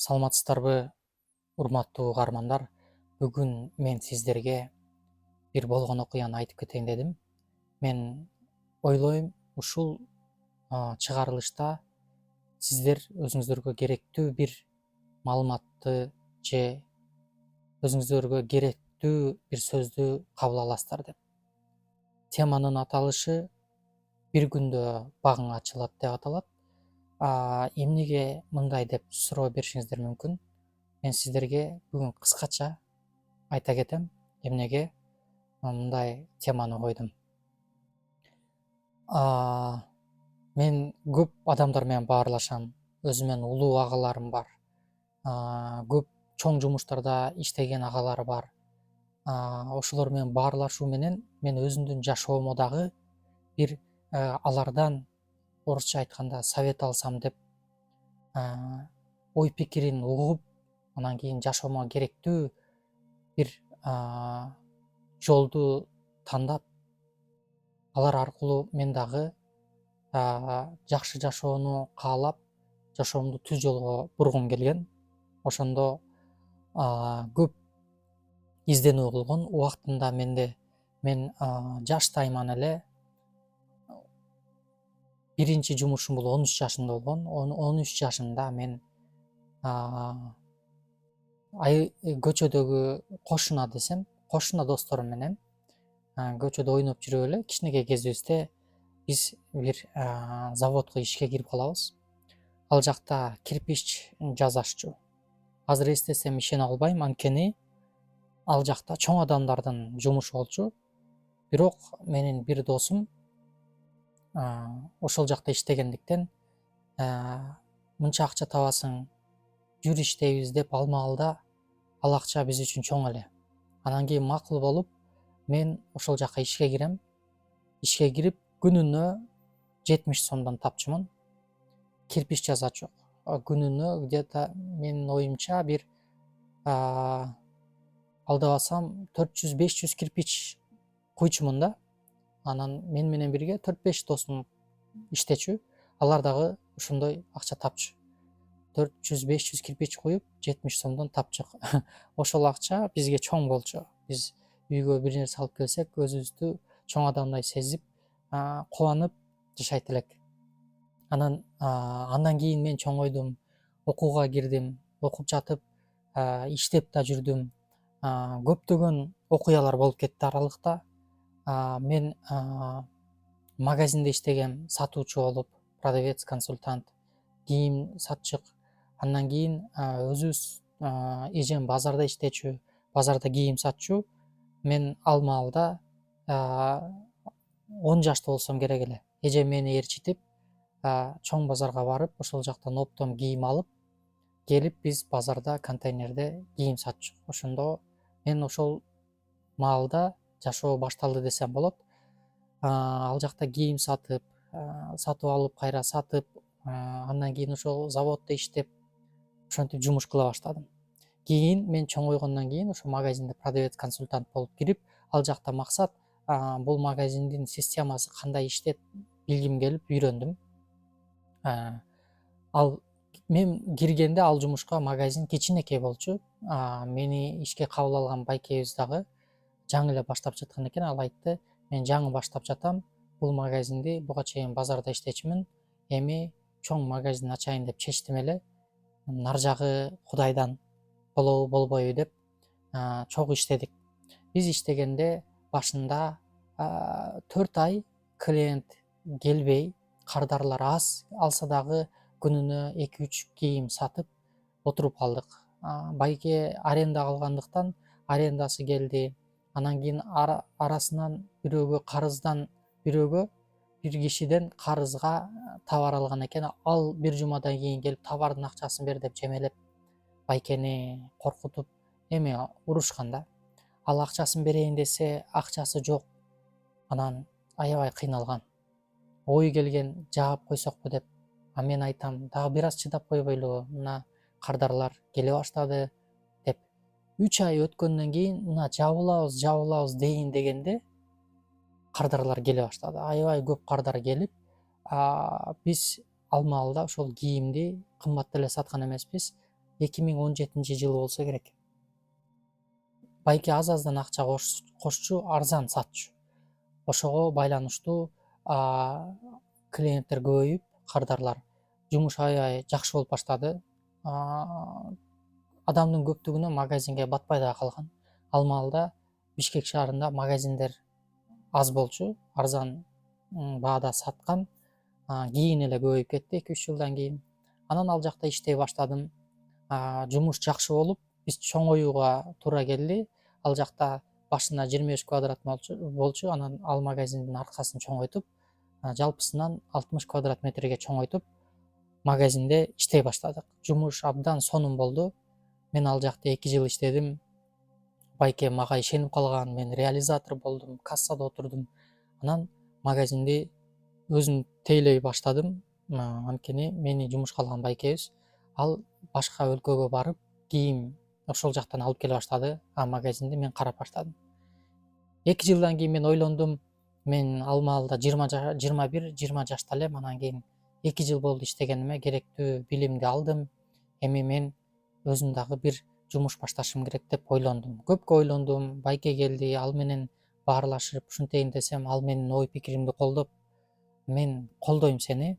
Саламатсыздарбы, урматтуу угармандар. Бүгүн мен сиздерге бир болгон окуяны айтып кетейин дедим. Мен ойлойм, ушул чыгарылышта сиздер өзүңүздөргө керектүү бир маалыматты же өзүңүздөргө керектүү бир сөздү кабыл аласыздар деп. Теманын аталышы бир күндө багың ачылат деп аталат. Эмнеге мындай деп суроо беришиңиздер мүмкүн. Мен сиздерге бүгүн кыскача айта кетем эмнеге мындай теманы койдум. Мен көп адамдар менен баарлашам. Өзүмдүн улуу агаларым бар. Көп чоң жумуштарда иштеген агалар бар. Ошолор менен баарлашуу менен мен өзүмдүн жашоомо дагы бир алардан орусча айтканда совет алсам деп ой пикирин угуп, анан кийин жашоомо керектүү бир жолду тандап, алар аркылуу мен дагы жакшы жашоону каалап, жашоомду түз жолго бургум келген. Ошондо көп изденүү кылгон убактында мен жаштайман эле. Биринчи жумушум бул 13 жашымда болгон. 13 жашымда мен көчөдөгү кошуна десем, кошуна досторум менен көчөдө ойноп жүрүп эле кичинекей кезибизде биз бир заводко ишке кирип калабыз. Ал жакта кирпич жасашчу. Азыр эстесем ишене албайм, анткени ал жакта чоң адамдардын жумушу болчу. Бирок менин бир досум ошол жакта иштегендиктен мынча акча табасың, жүр иштейбиз деп алма-алда ал акча биз үчүн чоң эле. Анан кийин макул болуп, мен ошол жака ишке кирем. Ишке кирип, күнүнө 70 сомдон тапчумун. Кирпич жасачу. Күнүнө где-то менин оюмча бир алдабасам 400-500 кирпич куйчумун да. Анан мен менен бирге 4-5 досум иштечү. Алар дагы ошондой акча тапчу. 400-500 кирпич куюп, 70 сомдон тапчук. Ошол акча бизге чоң болчу. Биз үйгө бир нерсе алып келсек, өзүбүздү чоң адамдай сезип, кубанып жашайт элек. Андан кийин мен чоңойдум, окууга кирдим. Окуп жатып, иштеп да жүрдүм. Көптөгөн окуялар болуп кетти аралыкта. Мен магазинде иштегем, сатуучу болуп, продавец, консультант, кийим сатчык. Андан кийин өзүбүз эжем базарда иштечү, базарда кийим сатчу. Мен алма-алда 10 жашта болсом керек эле. Эжем мени ээрчитип, чоң базарга барып, ошол жактан оптом кийим алып, келип биз базарда контейнерде кийим сатчук. Ошондо мен ошол маалда жашоо башталды десем болот. Ал жакта кийим сатып алып, кайра сатып, андан кийин ошол заводдо иштеп, ошентип жумуш кыла баштадым. Кийин мен чоңойгондон кийин ошол магазинде продавец, консультант болуп кирип, ал жакта максат бул магазиндин системасы кандай иштеп билгим келип үйрөндүм. Мен киргенде ал жумушка магазин кичинекей болчу. Мени ишке кабыл алган байкебиз дагы жаңы эле баштап жаткан экен. Ал айтты: "Мен жаңы баштап жатам. Бул магазинди буга чейин базарда иштечүмүн. Эми чоң магазин ачайын деп чечтим эле. Ар жагы Кудайдан болобу болбойбу деп чогуу иштедик." Биз иштегенде башында 4 ай клиент келбей, кардарлар аз, алса дагы күнүнө 2-3 кийим сатып отуруп калдык. Байке аренда алгандыктан арендасы келди. Анан кийин арасынан бирөөгө бир кишиден карызга товар алган экен. Ал бир жумадан кийин келип товардын акчасын бер деп жемелеп, байкени коркутуп, эми урушкан да. Ал акчасын берейин десе, акчасы жок. Анан аябай кыйналган. Ой келген, жаап койсокпу деп. Мен айтам, дагы бир аз чыдап койбойлубу, мына кардарлар келе баштады деп. 3 ай өткөндөн кийин мына жабылабыз дейин дегенде кардарлар келе баштады. Аябай көп кардар келип, биз алма-алда ошол кийимди кымбат деле саткан эмеспиз. 2017 болсо керек. Байке аз-аздан акча кошчу, арзан сатчу. Ошого байланыштуу клиенттер көбөйүп, кардарлар, жумуш аябай жакшы болуп баштады. Адамдын көптүгүнө магазинге батпай да калган. Ал маалда Бишкек шаарында магазиндер аз болчу, арзан баада саткан. Кийин эле көбөйүп кетти 2-3 жылдан кийин. Анан ал жакта иштей баштадым. Жумуш жакшы болуп, биз чоңоюуга туура келди. Ал жакта башында 25 квадрат болчу, анан ал магазиндин аркасын чоңойтуп, жалпысынан 60 квадрат метрге чоңойтуп, магазинде иштей баштадык. Жумуш абдан сонун болду. Мен ал жакта 2 жыл иштедим. Байке мага ишенип калган, мен реализатор болдум, кассада отурдум. Анан магазинди өзүм тейлей баштадым. Анткени мени жумушка алган байкебиз, ал башка өлкөгө барып, кийим ошол жактан алып келе баштады, магазинди мен карап баштадым. 2 жылдан кийин мен ойлондум, мен ал маалда 21-20 жашта элем. Анан кийин 2 жыл болду иштегениме, керектүү билимди алдым. Эми мен өзүм дагы бир жумуш башташым керек деп ойлондум. Көпкө ойлондум, байке келди, ал менен баарлашып, ушинтейин десем, ал менин ой пикиримди колдоп, мен колдойм сени,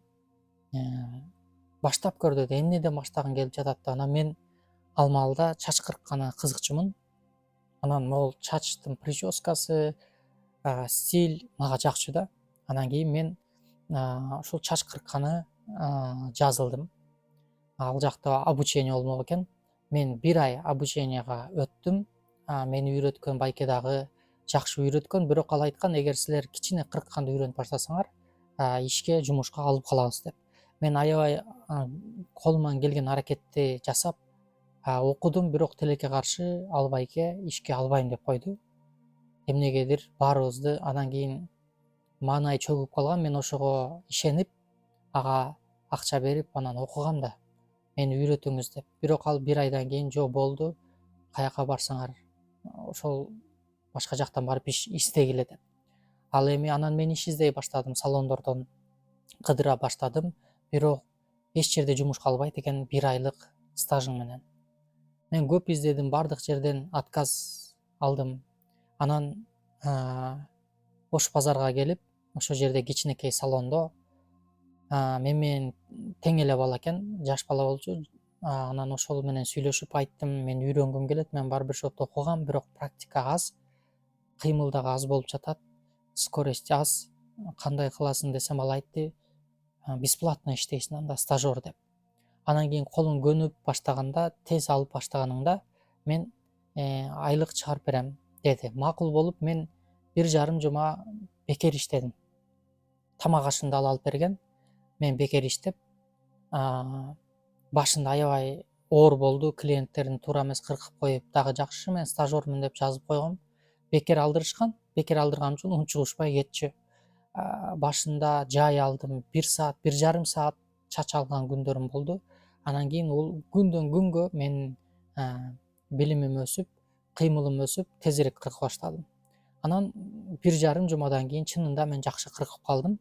баштап көр деди. Эмнеден баштагың келип жатат деп. Анан мен ал маалда чач кыркканга кызыкчумун. Анан могул чачтын прическасы, стиль мага жакчу да. Анан кийин мен ушул чач кыркканы жазылдым. Ал жакта обучение болмок экен. Мен 1 ай обученияга өттүм. Мени үйрөткөн байке дагы жакшы үйрөткөн, бирок ал айткан, эгер силер кичине кыркканды үйрөнүп баштасаңар, ишке, жумушка алып калабыз деп. Мен аябай колуман келген аракетти жасап окудум, бирок тилекке каршы ал байке ишке албайм деп койду. Эмнегедир баарыбызды андан кийин маанай чөгүп калган. Мен ошого ишенип, ага акча берип, анан окугам да, мени үйрөтүңүз деп. Бирок ал 1 айдан кийин жок болду, каяка барсаңар ошол башка жактан барып иш издегиле деп. Ал эми анан мен иш издей баштадым, салондордон кыдыра баштадым, бирок эч жерде жумуш калбайт экен 1 айлык стажың менен. Мен көп издедим, бардык жерден отказ алдым. Анан Ош базарга келип, ошол жерде кичинекей салондо мен менен тең эле бала экен, жаш бала болчу. Анан ошол менен сүйлөшүп айттым, мен үйрөнгүм келет, мен барбершопто окугам, бирок практика аз, кыймыл дагы аз болуп жатат, скорость аз. Кандай кыласың десем, ал айтты, бесплатно иштейсиң анда, стажер деп. Анан кийин колуң көнүп баштаганда, тез алып баштаганыңда мен айлык чыгарып берем деди. Макул болуп, мен 1,5 жума бекер иштедим. Тамак ашын да алып берген. Мен бекер иштеп, башында аябай оор болду. Клиенттерин туура эмес кыркып коюп, дагы жакшы мен стажермун деп жазып койгом. Бекер алдырышкан. Бекер алдырганым үчүн унчугушпай кетчү. Башында жай алдым, 1 саат, 1,5 саат чач алган күндөрүм болду. Анан кийин ол күндөн күнгө менин билимим өсүп, кыймылым өсүп, тезирээк кыркып баштадым. Анан 1,5 жумадан кийин чынында мен жакшы кыркып калдым.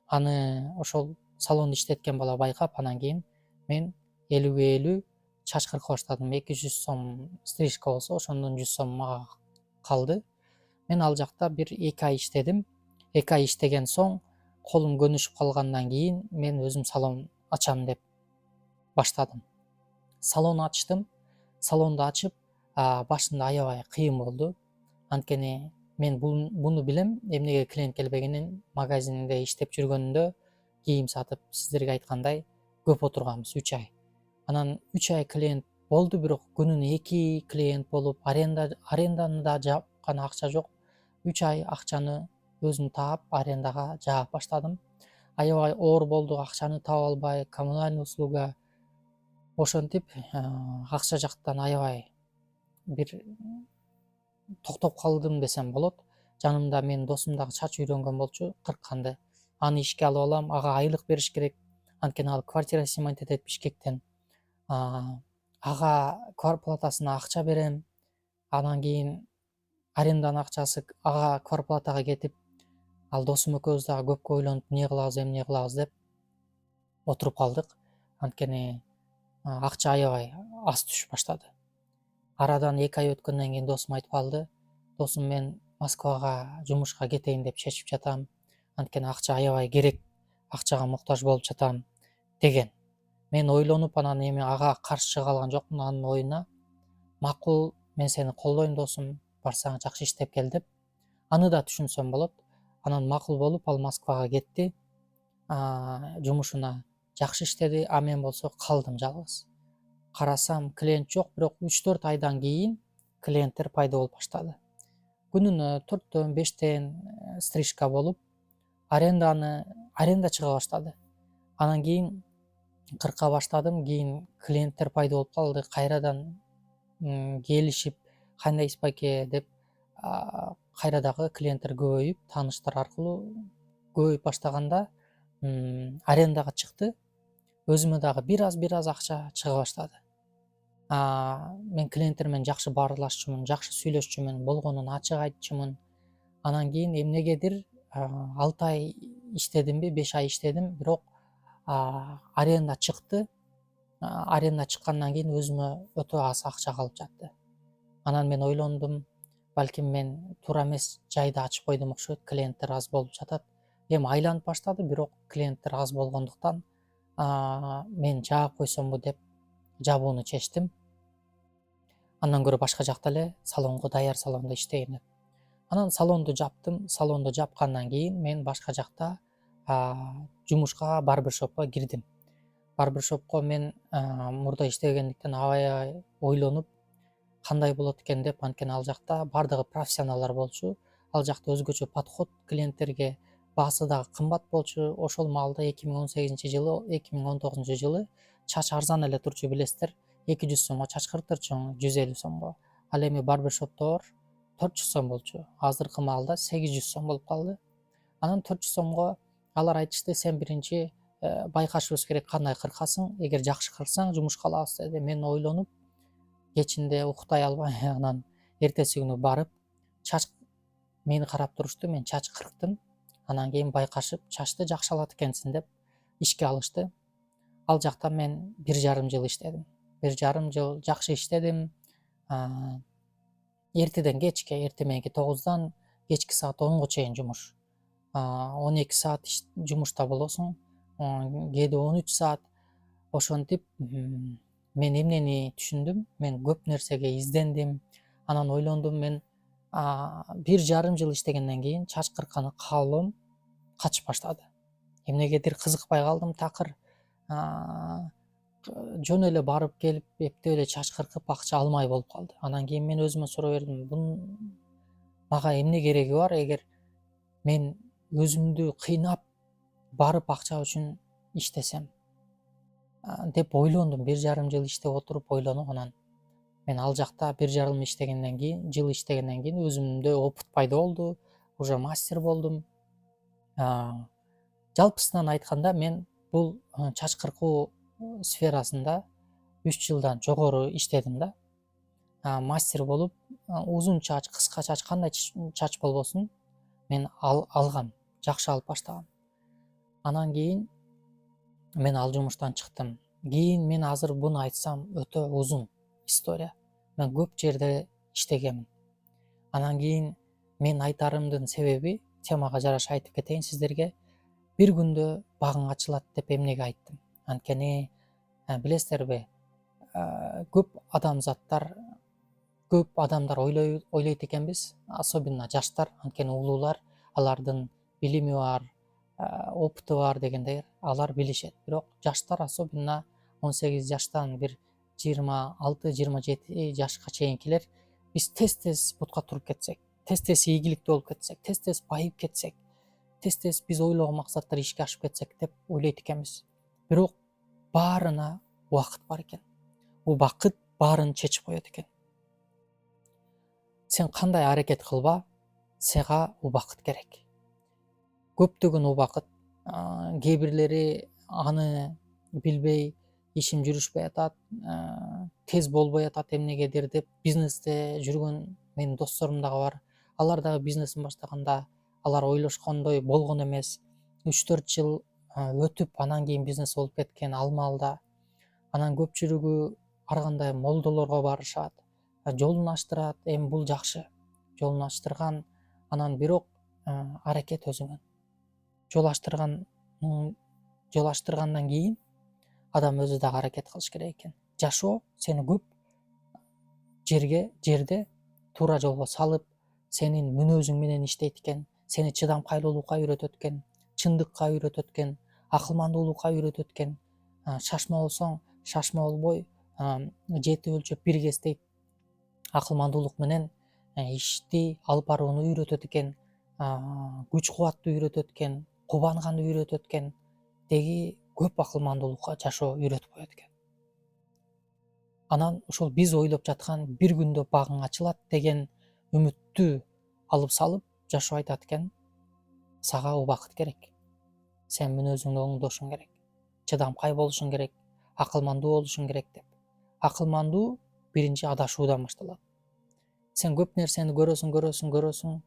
Аны ошол салондо иштеткен бала байкап, анан кийин мен 50-ге 50 чач кыркып баштадым. 200 сом стрижка болсо, ошондон 100 сом мага калды. Мен ал жакта бир 2 ай иштедим. 2 ай иштеген соң, колум көнүшүп калгандан кийин мен өзүм салон ачам деп баштадым. Салон ачтым. Салонду ачып, башында аябай кыйын болду. Анткени мен буну билем, эмнеге клиент келбегенин. Магазинде иштеп жүргөндө, кийим сатып, сиздерге айткандай, көп отурганбыз 3 ай. Анан 3 ай клиент болду, бирок күнүнө 2 клиент болуп, аренданы да жапкан акча жок. 3 ай акчаны өзүм таап, арендага жаап баштадым. Аябай оор болду, акчаны таба албай, коммунальный услуга. Ошентип, акча жактан аябай бир токтоп калдым десем болот. Жанымда менин досум дагы чач үйрөнгөн болчу, кыркканды. Аны ишке алып алам, ага айлык бериш керек. Анткени ал квартира снимать этет Бишкектен. Ага квартплатасына акча берем. Анан кийин аренданын акчасы ага квартплатага кетип, ал досум экөөбүз дагы көпкө ойлонуп, эмне кылабыз деп отуруп калдык. Анткени акча аябай аз түшүп баштады. Арадан 2 ай өткөндөн кийин досум айтып калды: "Досум, мен Москвага жумушка кетейин деп чечип жатам. Анткени акча аябай керек, акчага муктаж болуп жатам" деген. Мен ойлонуп анан эми ага каршы чыга алган жокмун анын оюна. "Макул, мен сени колдойм досум, барсаң жакшы иштеп кел" деп. Аны да түшүнсөм болот. Анан макул болуп ал Москвага кетти. Жумушуна жакшы иштеди, а мен болсо калдым жалгыз. Карасам клиент жок, бирок 3-4 айдан кийин клиенттер пайда болуп баштады. Күнүнө 4төн 5тен стрижка болуп, аренда чыга баштады. Анан кийин кырка баштадым, кийин клиенттер пайда болуп калды. Кайрадан келишип, кандайсыз байке деп, кайра дагы клиенттер көбөйүп, тааныштар аркылуу көбөйүп баштаганда арендага чыкты. Өзүмө дагы бир аз акча чыга баштады. Мен клиенттер менен жакшы баарлашчумун, жакшы сүйлөшчүмүн, болгонун ачык айтчумун. Анан кийин эмнегедир 6 ай иштедимби, 5 ай иштедим, бирок аренда чыкты. Аренда чыккандан кийин өзүмө өтө аз акча калып жатты. Анан мен ойлондум, балким мен туура эмес жайда ачып койдум окшойт, клиенттер аз болуп жатат. Эми айланып баштады, бирок клиенттер аз болгондуктан мен жаап койсомбу деп жабууну чечтим. Андан көрө башка жакта эле салонго, даяр салондо иштейин деп. Анан салонду жаптым. Салонду жапкандан кийин мен башка жакта жумушка, барбершопко кирдим. Барбершопко мен мурда иштегендиктен аябай ойлонуп, кандай болот экен деп, анткени ал жакта бардыгы профессионалдар болчу. Ал жакта өзгөчө подход клиенттерге, баасы дагы кымбат болчу. Ошол маалда 2018-жылы, 2019-жылы чач арзан эле турчу, билесиздер. 200 сомго чач кырдырчу, 150 сомго. Ал эми барбершоптор 400 сом болчу. Азыркы маалда 800 сом болуп калды. Анан 400 сомго алар айтышты, сен биринчи байкашыбыз керек, кандай кыркасың. Эгер жакшы кырсаң жумушка алабыз деди. Мен ойлонуп, кечинде уктай албай, анан эртеси күнү барып, чач мени карап турушту, мен чач кырктым. Анан кийин байкашып, чачты жакшы алат экенсиң деп ишке алышты. Ал жакта мен 1,5 жыл иштедим. 1,5 жыл жакшы иштедим. Эртеден кечке, эртең мененки 9дан кечки саат 10го чейин жумуш. 12 саат жумушта болосуң, кээде 13 саат. Ошентип мен эмнени түшүндүм? Мен көп нерсеге издендим. Анан ойлондум, мен 1,5 жыл иштегенден кийин чач кыркканы каалоом качып баштады. Эмнегедир кызыкпай калдым такыр. Жөн эле барып келип, эптеп эле чач кыркып акча алмай болуп калды. Анан кийин мен өзүмө суроо бердим, бунун мага эмне кереги бар? Эгер мен өзүмдү кыйнап барып акча үчүн иштесем деп ойлондум. 1,5 жыл иштеп отуруп ойлонуп, анан мен ал жакта 1,5 жыл иштегенден кийин өзүмдө опыт пайда болду, уже мастер болдум. Жалпысынан айтканда, мен бул чач кыркуу сферасында 3 жылдан жогору иштедим да. Мастер болуп, узун чач, кыска чач, кандай чач болбосун, мен алгам, жакшы алып баштагам. Анан кийин мен ал жумуштан чыктым. Кийин мен азыр буну айтсам өтө узун история. Мен көп жерде иштегемин. Анан кийин мен айтарымдын себеби, темага жараша айтып кетейин сиздерге. Бир күндө багың ачылат деп эмнеге айттым? Анткени билесиздерби, көп адамдар ойлойт экенбиз, особенно жаштар, анткени улуулар, алардын билими бар, опыты бар дегендей, алар билишет. Бирок жаштар, особенно 18 жаштан бир 26-27 жашка чейинкилер, биз тез бутка туруп кетсек, тез ийгиликтүү болуп кетсек, тез байып кетсек, тез биз ойлогон максаттар ишке ашып кетсек деп ойлойт экенбиз. Бирок баарына убакыт бар экен. Убакыт баарын чечип коет экен. Сен кандай аракет кылба, сага убакыт керек. Көптөгөн убакыт. Кээ бирлери аны билбей, ишим жүрүшпөй атат, тез болбой атат эмнегедир деп бизнесте жүргөн менин досторум дагы бар. Алар дагы бизнесин баштаганда алар ойлошкондой болгон эмес. 3-4 жыл өтүп, анан кийин бизнес болуп кеткен ал маалда. Анан көпчүлүгү ар кандай молдолорго барышат, жолун аштырат. Эми бул жакшы, жолун аштырган, анан бирок аракет өзүңөн. Жол аштыргандан кийин адам өзү дагы аракет кылыш керек экен. Жашоо сени көп жерде туура жолго салып, сенин мүнөзүң менен иштейт экен, сени чыдамкайлуулукка үйрөтөт экен, чындыкка үйрөтөт экен, акылмандуулукка үйрөтөт экен. Шашма болсоң, шашма болбой, жети өлчөп бир кес дейт. Акылмандуулук менен ишти алып барууну үйрөтөт экен, күч кубатты үйрөтөт экен, кубанганды үйрөтөт экен. Деги көп акылмандуулукка жашоо үйрөтүп коет экен. Анан ошол биз ойлоп жаткан бир күндө багың ачылат деген үмүттү алып салып, жашоо айтат экен, сага убакыт керек. Сен мүнөзүңдү оңдошуң керек, чыдамкай болушуң керек, акылмандуу болушуң керек деп. Акылмандуу биринчи адашуудан башталат. Сен көп нерсени көрөсүң,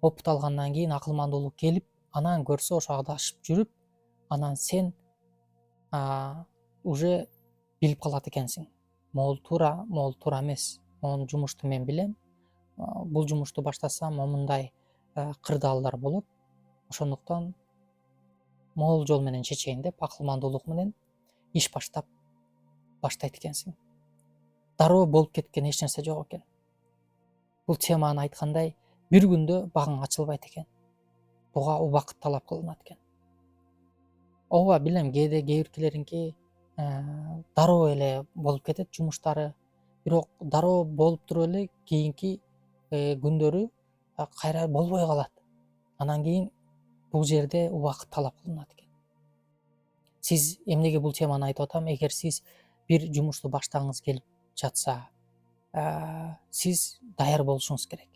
опыт алгандан кийин акылмандуулук келип, анан көрсө ошо адашып жүрүп, анан сен уже билип калат экенсиң. Могул туура эмес. Могул жумушту мен билем. Бул жумушту баштасам момундай кырдаалдар болот. Ошондуктан могул жол менен чечейин деп акылмандуулук менен иш баштайт экенсиң. Дароо болуп кеткен эч нерсе жок экен. Бул теманы айткандай, бир күндө багың ачылбайт экен. Буга убакыт талап кылынат экен. Ооба билем, кээде кейбиркилеринки дароо эле болуп кетет жумуштары, бирок дароо болуп туруп эле кийинки күндөрү кайра болбой калат. Анан кийин бул жерде убакыт талап кылынат экен. Сиз эмнеге бул теманы айтып атам? Эгер сиз бир жумушту баштагыңыз келип жатса, сиз даяр болушуңуз керек.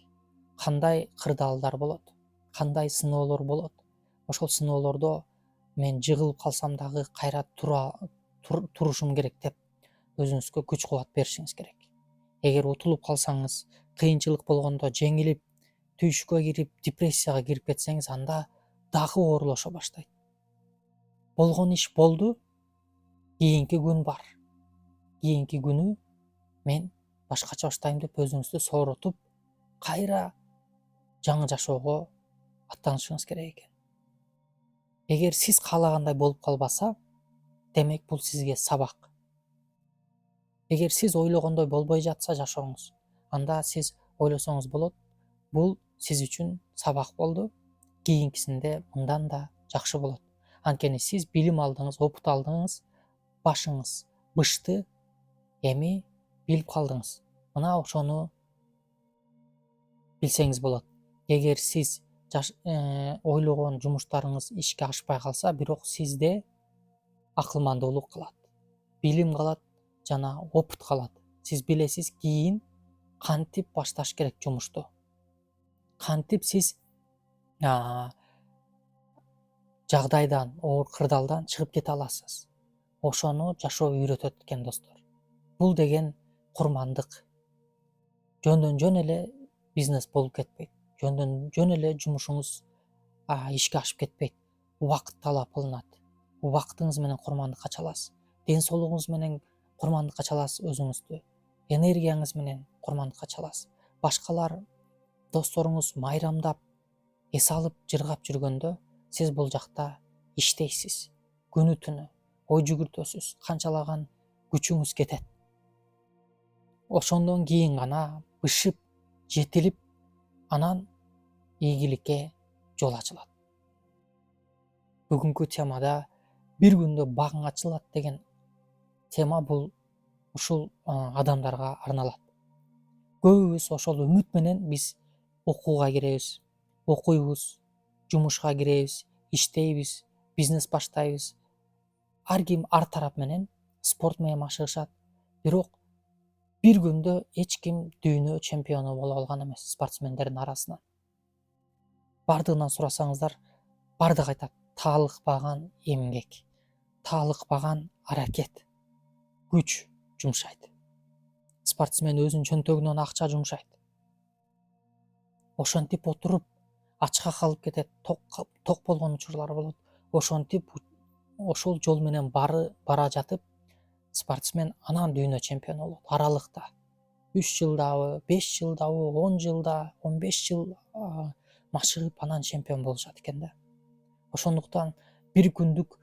Кандай кырдаалдар болот, кандай сыноолор болот. Ошол сыноолордо мен жыгылып калсам дагы кайра турушум керек деп өзүңүзгө күч кубат беришиңиз керек. Эгер утулуп калсаңыз, кыйынчылык болгондо жеңилип, түйшүккө кирип, депрессияга кирип кетсеңиз, анда дагы оорлошо баштайт. Болгон иш болду, кийинки күн бар. Кийинки күнү мен башкача баштайм деп өзүңүздү сооротуп, кайра жаңы жашоого аттанышыңыз керек экен. Эгер сиз каалагандай болуп калбаса, демек бул сизге сабак. Эгер сиз ойлогондой болбой жатса жашооңуз, анда сиз ойлосоңуз болот, бул сиз үчүн сабак болду, кийинкисинде мындан да жакшы болот. Анткени сиз билим алдыңыз, опыт алдыңыз, башыңыз бышты, эми билип калдыңыз. Мына ошону билсеңиз болот. Эгер сиз ойлогон жумуштарыңыз ишке ашпай калса, бирок сизде акылмандуулук калат, билим калат жана опыт калат. Сиз билесиз кийин кантип башташ керек жумушту. Кантип сиз жагдайдан, оор кырдаалдан чыгып кете аласыз. Ошону жашоо үйрөтөт экен, достор. Бул деген курмандык. Жөндөн жөн эле бизнес болуп кетпейт. Жөндөн жөн эле жумушуңуз ишке ашып кетпейт. Убакыт талап кылынат. Убактыңыз менен курмандыкка чаласыз. Ден соолугуңуз менен курмандыкка чаласыз өзүңүздү. Энергияңыз менен курмандыкка чаласыз. Башкалар, досторуңуз майрамдап, эс алып, жыргап жүргөндө, сиз бул жакта иштейсиз. Күнү түнү ой жүгүртөсүз, канчалаган күчүңүз кетет. Ошондон кийин гана бышып, жетилип, анан ийгиликке жол ачылат. Бүгүнкү темада бир күндө багың ачылат деген тема бул ушул адамдарга арналат. Көбүбүз ошол үмүт менен биз окууга киребиз, окуйбуз, жумушка киребиз, иштейбиз, бизнес баштайбыз. Ар ким ар тарап менен спорт менен машыгышат. Бирок бир күндө эч ким дүйнө чемпиону боло алган эмес спортсмендердин арасынан. Бардыгынан сурасаңыздар, бардыгы айтат: таалыкпаган эмгек, таалыкпаган аракет, күч жумшайт. Спортсмен өзүнүн чөнтөгүнөн акча жумшайт. Ошентип отуруп ачка калып кетет, ток болгон учурлар болот. Ошентип ошол жол менен бара жатып, спортсмен анан дүйнө чемпиону болот аралыкта. 3 жылдабы, 5 жылдабы, 10 жылда, 15 жыл машыгып анан чемпион болушат экен да. Ошондуктан бир күндүк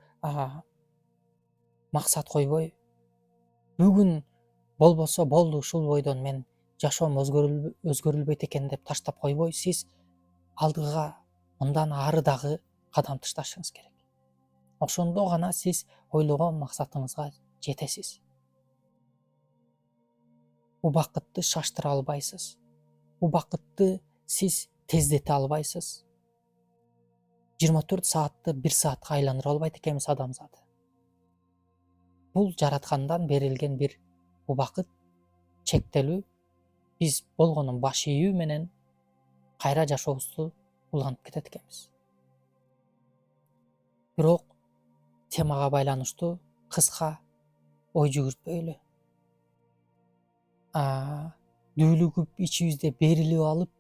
максат койбой, бүгүн болбосо болду, ушул бойдон мен жашоом өзгөрүлбөйт экен деп таштап койбой, сиз алдыга мындан ары дагы кадам ташташыңыз керек. Ошондо гана сиз ойлогон максатыңызга жетесиз. Убакытты шаштыра албайсыз. Убакытты сиз тездете албайсыз. 24 саатты 1 саатка айландыра албайт экенбиз адамзаты. Бул жараткандан берилген бир убакыт чектелүү. Биз болгонун баш ийүү менен кайра жашообузду улантып кетет экенбиз. Бирок темага байланыштуу кыска ой жүгүртпөйлү. Дүүлүгүп ичибизде берилип алып,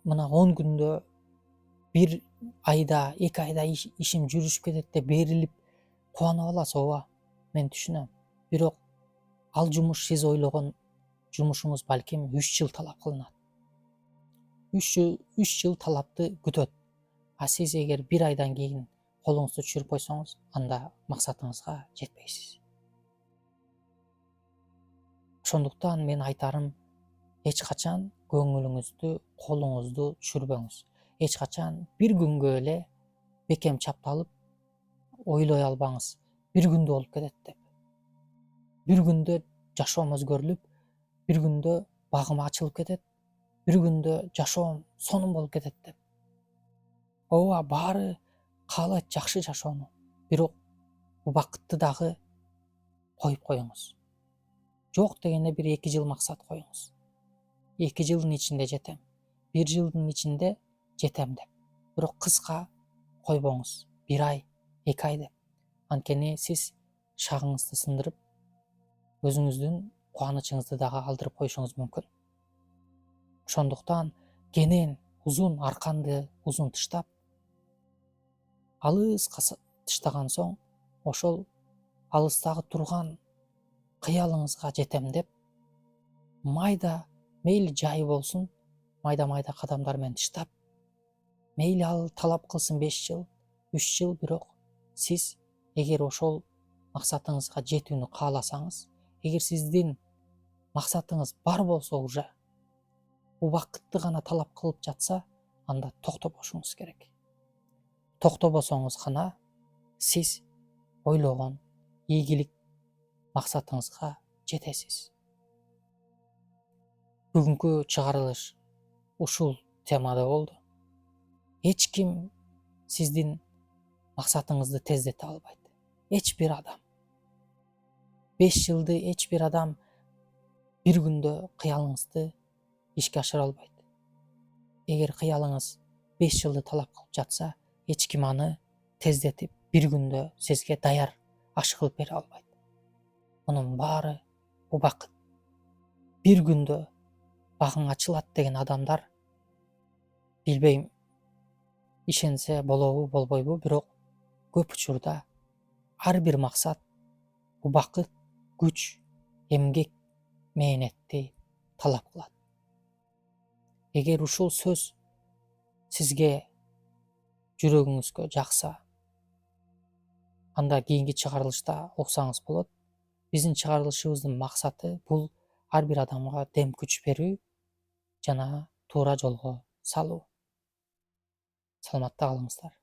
мына 10 күндө, 1 айда, 2 айда ишим жүрүшүп кетет деп берилип кубанып аласыз, ооба, мен түшүнөм. Бирок ал жумуш сиз ойлогон жумушуңуз балким 3 жыл талап кылынат. 3 жыл талапты күтөт. Сиз эгер 1 айдан кийин колуңузду түшүрүп койсоңуз, анда максатыңызга жетпейсиз. Ошондуктан мен айтарым, эч качан көңүлүңүздү, колуңузду түшүрбөңүз. Эч качан бир күнгө эле бекем чапталып ойлой албаңыз. Бир күндө болуп кетет деп. Бир күндө жашоом өзгөрүлүп, бир күндө багым ачылып кетет, бир күндө жашоом сонун болуп кетет деп. Ооба, баары каалайт жакшы жашоону. Бирок убакытты дагы коюп коюңуз. Жок дегенде бир 2 жыл максат коюңуз. 2 жылдын ичинде жетем, 1 жылдын ичинде жетем деп. Бирок кыска койбоңуз. 1 ай, 2 ай деп. Анткени сиз шагыңызды сындырып, өзүңүздүн кубанычыңызды дагы алдырып коюшуңуз мүмкүн. Ошондуктан кенен узун арканды узун тыштап, алыска тыштаган соң, ошол алыстагы турган кыялыңызга жетем деп, майда, мейли жай болсун, майда кадамдар менен тыштап, мейли ал талап кылсын 5 жыл, 3 жыл, бирок сиз эгер ошол максатыңызга жетүүнү кааласаңыз, эгер сиздин максатыңыз бар болсо, уже убакытты гана талап кылып жатса, анда токтобошуңуз керек. Токтобосоңуз гана сиз ойлогон ийгилик максатыңызга жетесиз. Бүгүнкү чыгарылыш ушул темада болду. Эч ким сиздин максатыңызды тездете албайт. Эч бир адам. 5 жылды эч бир адам бир күндө кыялыңызды ишке ашыра албайт. Эгер кыялыңыз 5 жылды талап кылып жатса, эч ким аны тездетип бир күндө сизге даяр аш кылып бере албайт. Мунун баары убакыт. Бир күндө багың ачылат деген адамдар, билбейм, ишенсе болобу, болбойбу, бирок көп учурда ар бир максат убакыт, күч, эмгек, мээнетти талап кылат. Эгер ушул сөз сизге жүрөгүңүзгө жакса, анда кийинки чыгарылышта окусаңыз болот. Биздин чыгарылышыбыздын максаты бул ар бир адамга дем күч берүү жана туура жолго салуу. Саламатта калыңыздар.